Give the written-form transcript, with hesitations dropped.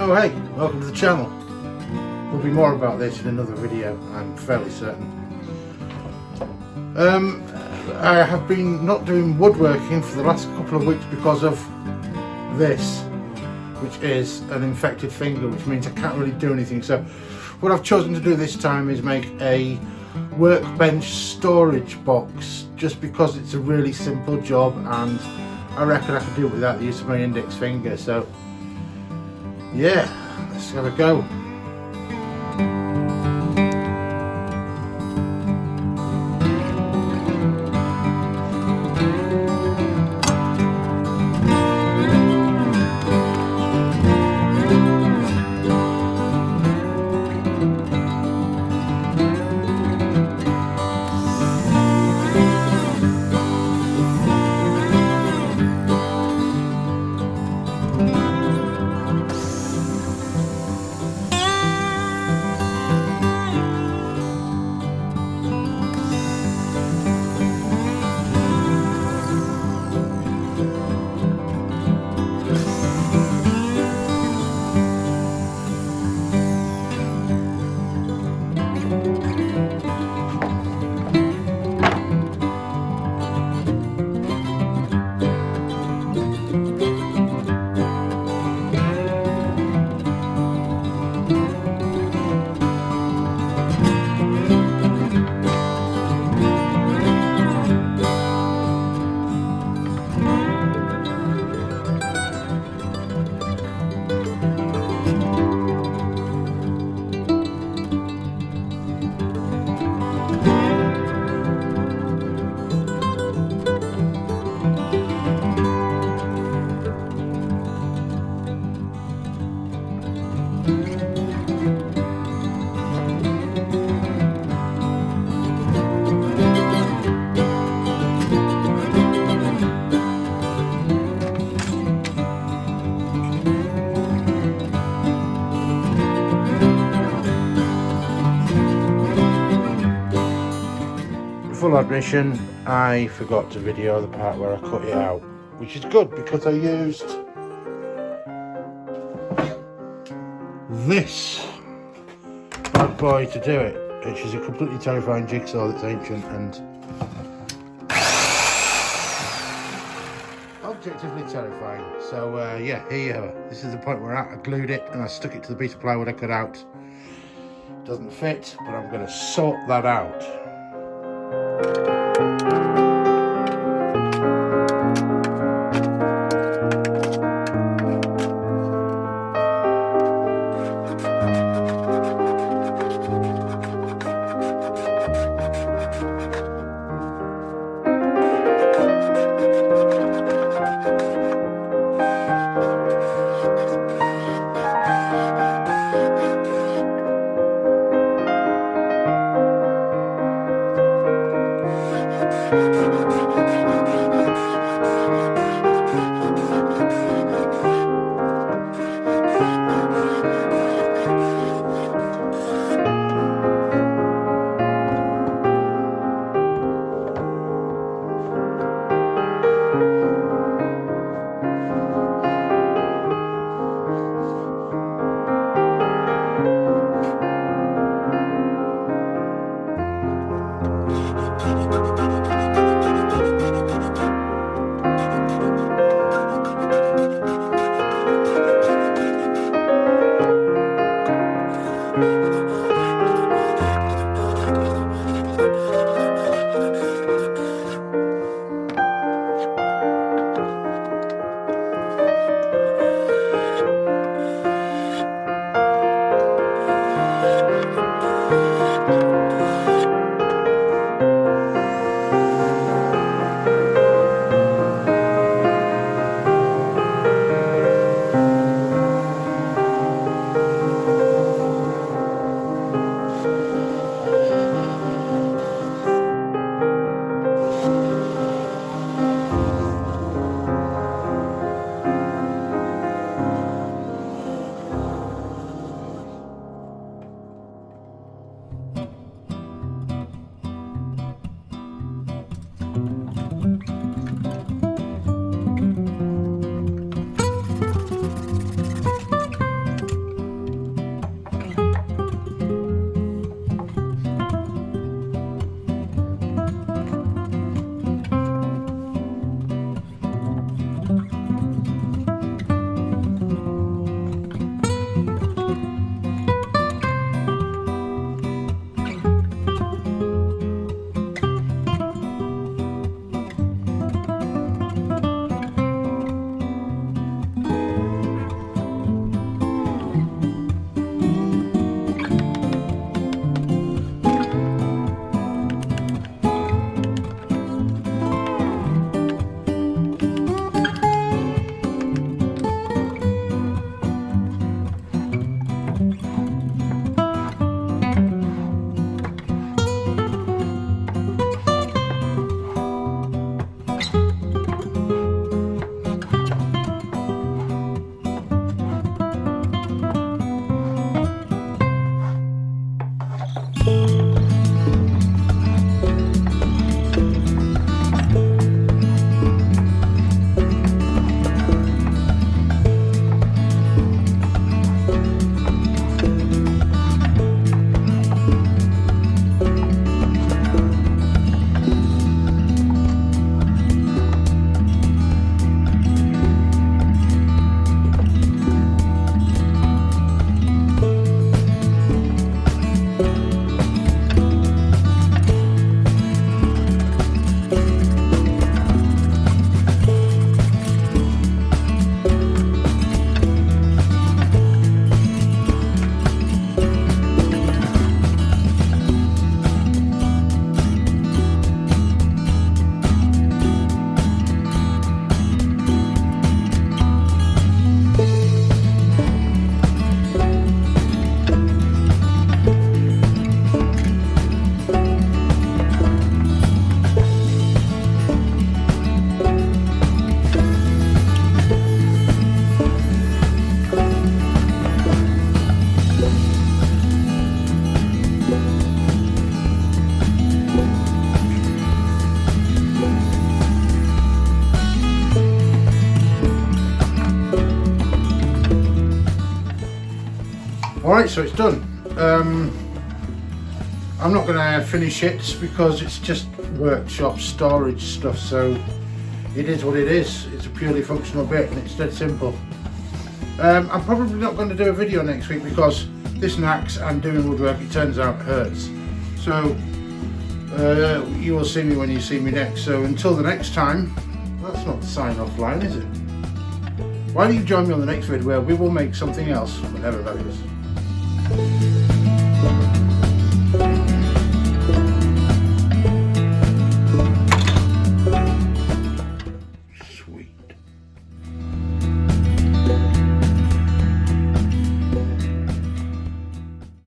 So hey, welcome to the channel. There'll be more about this in another video, I'm fairly certain. I have been not doing woodworking for the last couple of weeks because of this, which is an infected finger, which means I can't really do anything. So what I've chosen to do this time is make a workbench storage box, just because it's a really simple job and I reckon I can do it without the use of my index finger. So yeah, let's have a go. Full admission, I forgot to video the part where I cut it out, which is good because I used this bad boy to do it, which is a completely terrifying jigsaw that's ancient and objectively terrifying. So yeah, here you have it. This is the point where I glued it and I stuck it to the piece of plywood I cut out. Doesn't fit, but I'm going to sort that out. Alright, so it's done. I'm not going to finish it because it's just workshop storage stuff, so it is what it is. It's a purely functional bit and it's dead simple. I'm probably not going to do a video next week because this knacks and doing woodwork, it turns out, hurts. So you will see me when you see me next. So until the next time, that's not the sign off line, is it? Why don't you join me on the next video where we will make something else, whenever that is.